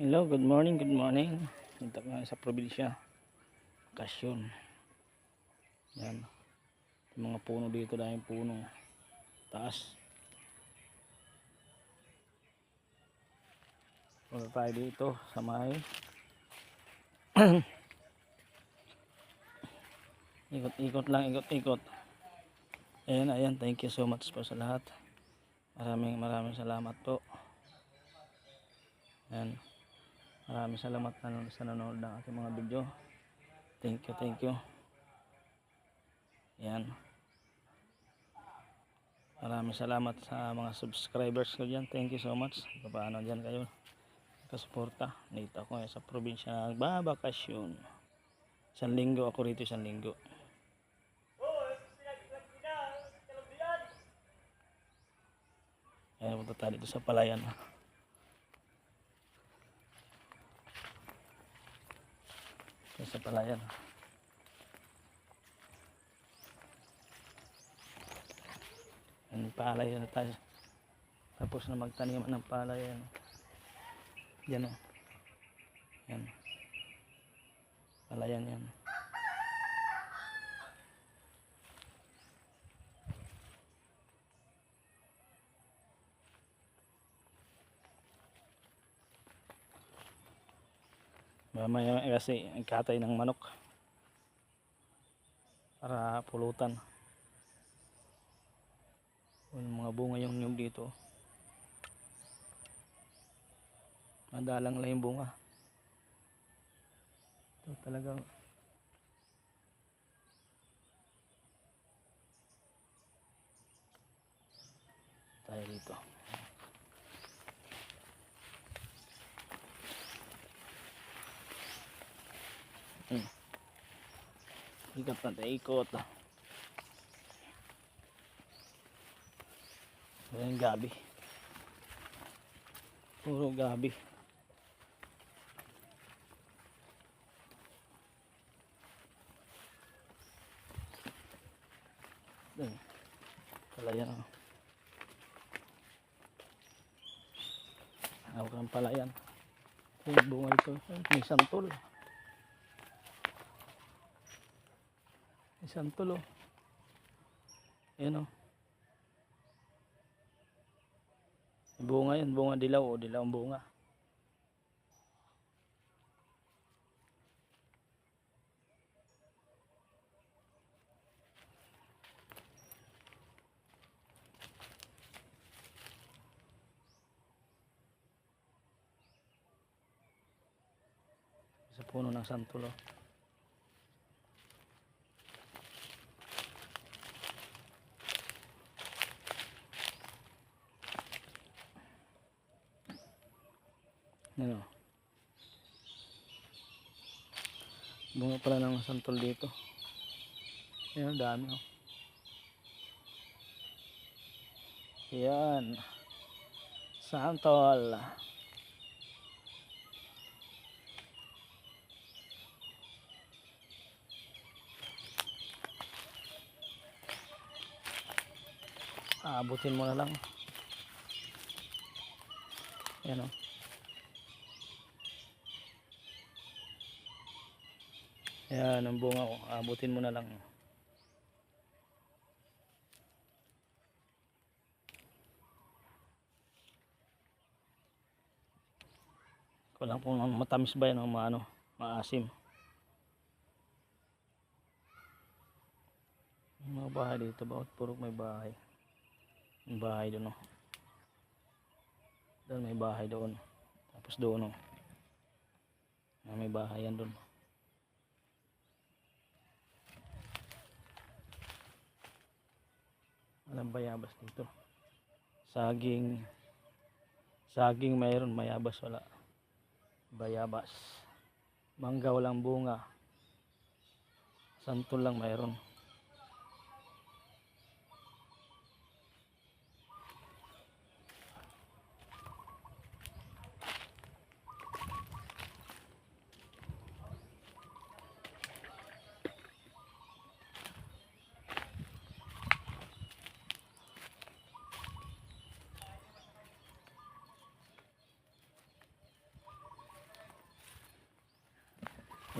Hello, good morning, good morning. Punta ko sa probinsya. Bakasyon. Yan. Yung mga puno dito, dahil puno. Taas. Punta tayo dito sa may ikot-ikot lang, ikot-ikot. Ayan, thank you so much po sa lahat. Maraming salamat po. Ayan. Maraming salamat sa nanonood ng ating mga video. Thank you. Ayan. Maraming salamat sa mga subscribers ko dyan. Thank you so much. Paano dyan kayo kasuporta. Dito ako sa probinsya nagbabakasyon. Isang linggo ako rito, isang linggo. Ayan, punta tayo dito sa palayan. Sa palayan. Ang palay na tayo. Tapos na magtaniman ng palay. Yan o. Yan. Palayan yan. Mamaya kasi katay ng manok para pulutan. Yung mga bunga yung nyug dito. Madalang lang yung bunga. Ito talagang tayo dito. Ikot na tayo, ikot. Ayan, gabi. Puro gabi. Ayan. Palayan. Hawak ng palayan. Ayan, bunga ito. May santol. May santol o. Ayan o. Bunga yan, bunga dilaw o dilaw ang bunga. Sa puno ng santol o. Ano? Bunga pala ng santol dito. Ayan, dami o. Ayan. Santol. Aabutin mo na lang. Ayan o. Ayan ang bunga ko. Aabutin mo na lang. Kulang kung matamis ba yan o maasim. Mga bahay dito, bawat purok may bahay. May bahay doon o. Doon may bahay doon. Tapos doon o. May bahay yan doon. Walang bayabas dito. Saging mayroon, mayabas wala. Bayabas. Mangga walang bunga. Santol lang mayroon.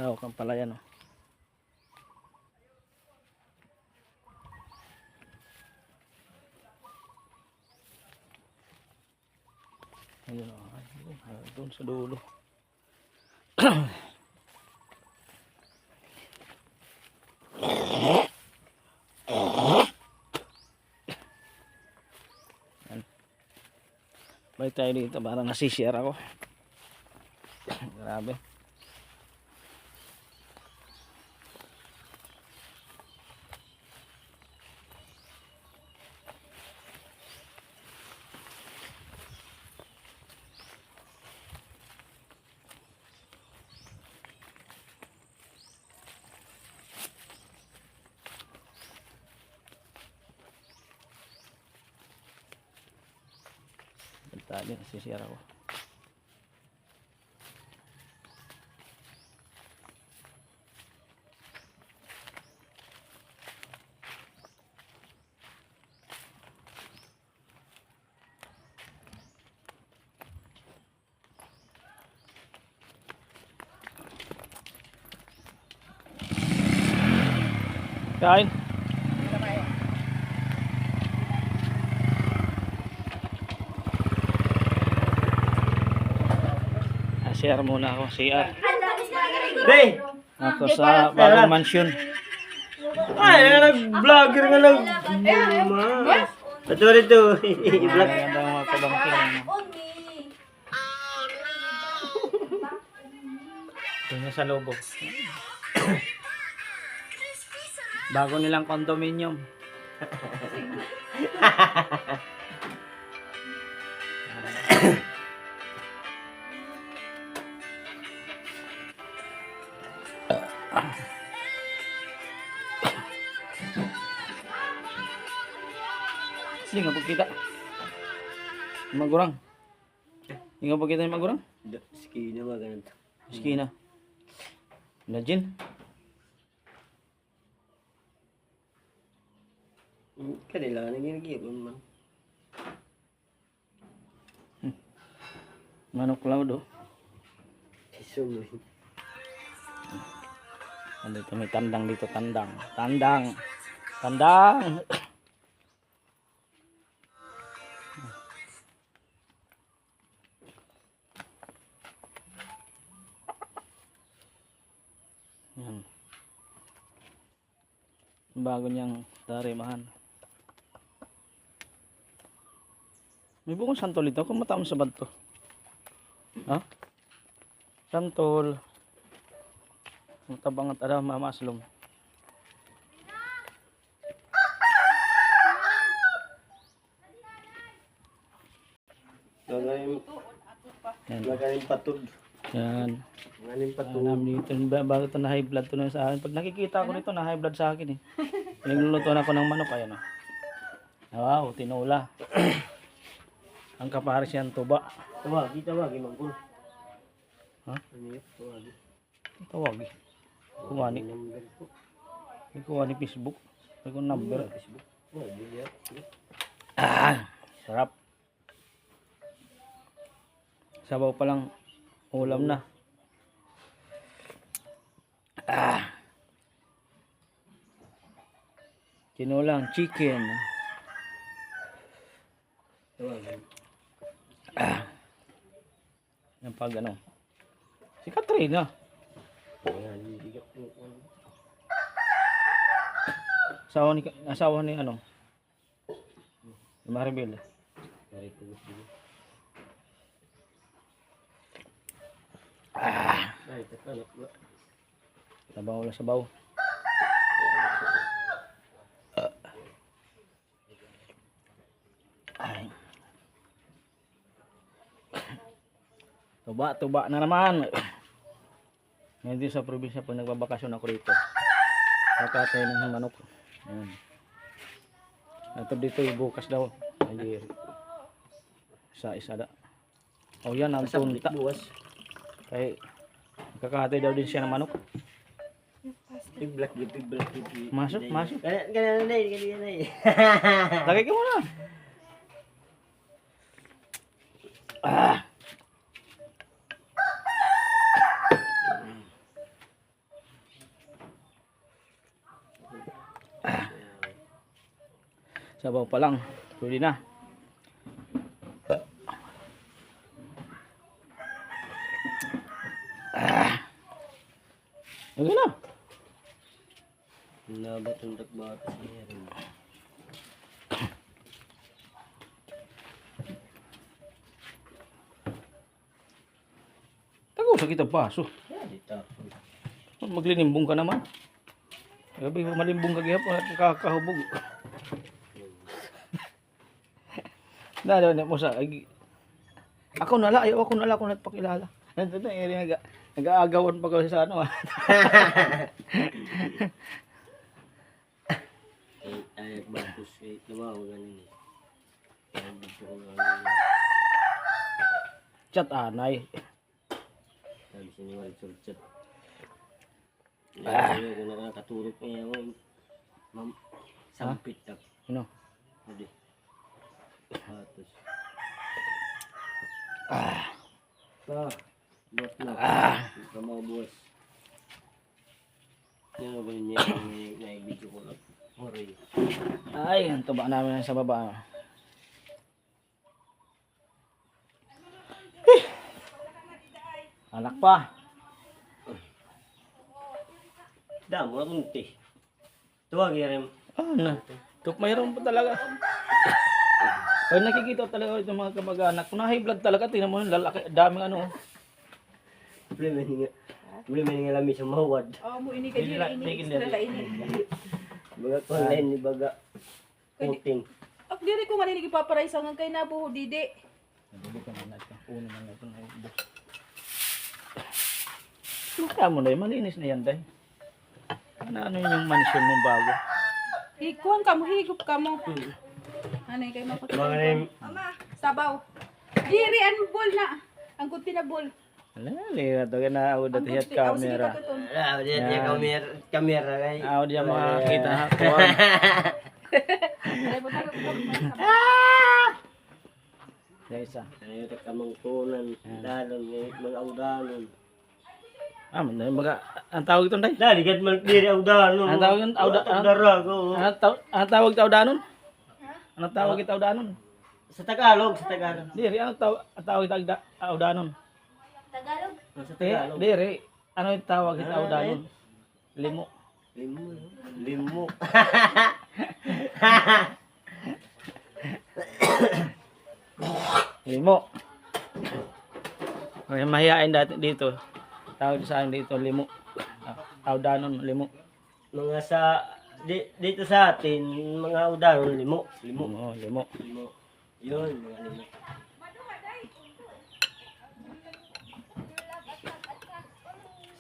Lawak ng palayan, oh. Ayun, oh. Ayun, doon sa dulo. Balik tayo dito, parang nasishare ako. Grabe. Balik tayo, nasishare ako. Kain. Share muna ako CR. Day! Ako sa bagong mansion. Ay, nag-vlogger nga lang. Ito rito. I-vlog. Maganda ang mga kabangkin. Ito niya sa lobo. Bago nilang condominium. Hindi nga pagkita. Magurang. Hindi nga pagkita yung magurang. Ski na ba ganito? Skina. Imagine. Kailangan na ginagipon man. Manok cloud, oh. Sisuloy. Andito may tandang dito, tandang. Tandang. Tandang. Yan. Bago niyang tarimahan. May bukong santol ito. Kung mataon sa bad to. Ha? Santol. Matabangat ada mamaslom. Magaling patod. Yan. Magaling patod. Alam dito, bago ito na high blood to na sa akin. Pag nakikita ko nito, na high blood sa akin eh. Nagluluto na ako ng manok, ayan oh. Wow, tinula. Ang kapares yan, tuba. Tawagi, mangkul. Ha? Ano yun? Tawagi. Tawag eh. Kuha ni, Number ko. may kuha ni Facebook. May kuha number. Facebook. Oh, di yan. Ah, sarap. Sabaw pa lang, ulam na. Ah. Tinulang chicken. Tawagi. Ah. Yan pag ano. Si Katrina. Ayan, hindi ka po. Asawa ni ano? Ni Maribel. Narito mo siya. Ah. Ay, takalap na. Sabaw lang sabaw. Ay. Tuba na naman. Ngayon din sa probinsya pag nagbabakasyon ako rito. Kakatay ng manok. Ayan. Ito dito bukas daw. Ay, isa da. O yan ang tunta. Buwas. Kay kakatay daw din siya ng manok. Black gitu. Masuk. Ganyan na. Lagay ka muna. Ah. Sabaw pa lang. Pwede na. Okay na. Nabatundak batas niya rin. Tago sa kita baso. Dito. Maglinimbong ka naman. Gabi malimbong ka gihapon at kakahubog. Na mo sa ako nala, ayaw ako nala kung nagpakilala. Nandito na area nag-aagawan pa ko sa ano. Ay, bagus lumaw ganin. Ay, dito ko lang. Chat anay. Sabi sini wal chat. Ay, ko na katulog niya mo. Ma'am, sampit tak. Ano? Hindi. Batos. Buat na. Ito mga buwas. Yan ang ganyan niya na-video ko lang. Horay. Ay, ang taba namin sa baba. Anak pa. Damo na kunti. Tuwag yan. Ano? Tuk mayroon pa talaga. Ay nakikita talaga itong mga kamag-anak. Kung na-high blood talaga, tingnan mo yung lalaki, daming ano. Problema nga lami sa mawad. Mo ini kay dili ini sila ini. Baga ko online ni baga. Puting. Ak diri ko man ini gipaparaysa nga kay nabuho didi. Hindi ka na natin. Uno na natin. Maka mo na malinis na yan, day. Ano yung mansion mong bago? Ikuan ka mo higup ka mo. Ano kay Mga mapatay. name. Mama, sabaw. Diri an bol na. Ang kunti na bol. Wala, lihat to na ako dati at camera. Ah, dia kamera kay. Ako diya makakita ha. Kuwan. Guys, Ayo tak kamang tunan, dalon mga audanon. ang tawag ito, day. Dali gad man diri audanon. Ang tawag yun, Dara ko. ang tawag tawdanon? Ano tawag tawdanon? Sa Tagalog, sa Tagalog. Diri, ang tawag tawdanon? Sa Tagalog. Diri, ano yung tawag tawdanon? Limo. Limo. Limo. Limo. May mahihain dati dito. Tawag sa akin dito, limo. Tawdanon, limo. Mga sa dito sa atin, mga audanon limo. Limo. Oo, limo. Limo. Yun, mga limo.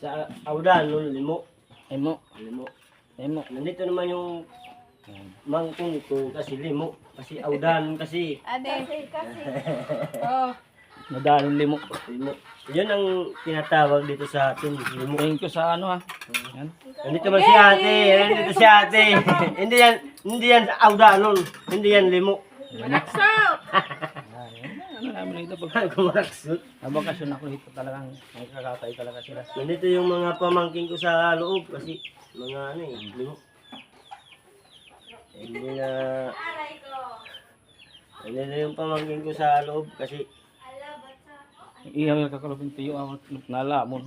Sa audanon limo. Limo. Limo. Limo. Nandito naman yung mangkong ko kasi limo. Kasi audanon kasi. Ade. Kasi. Oh. Madaling limo. Limo. Yun ang tinatawag dito sa atin, limo. Thank you sa ano ha. Yan. Nandito man si ate, nandito si ate. hindi yan audanon, hindi yan limo. Naksaw. Ano namin dito pag Kumaraksot. nabakasyon ako dito talagang may kakatay talaga sila. Nandito yung mga pamangking ko sa loob kasi mga ano eh, limo. Hindi na... Nandito yung pamangking ko sa loob kasi Iyaw yung kakalupin tiyo ang nalamon.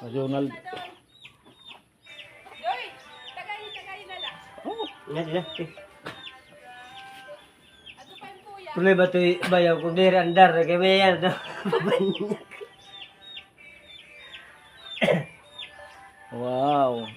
Regional. Doy, tagay na la. Oh, nga din Ato pa yung kuya. Tuloy ba ito bayaw ko diri andar kay bayan to. wow.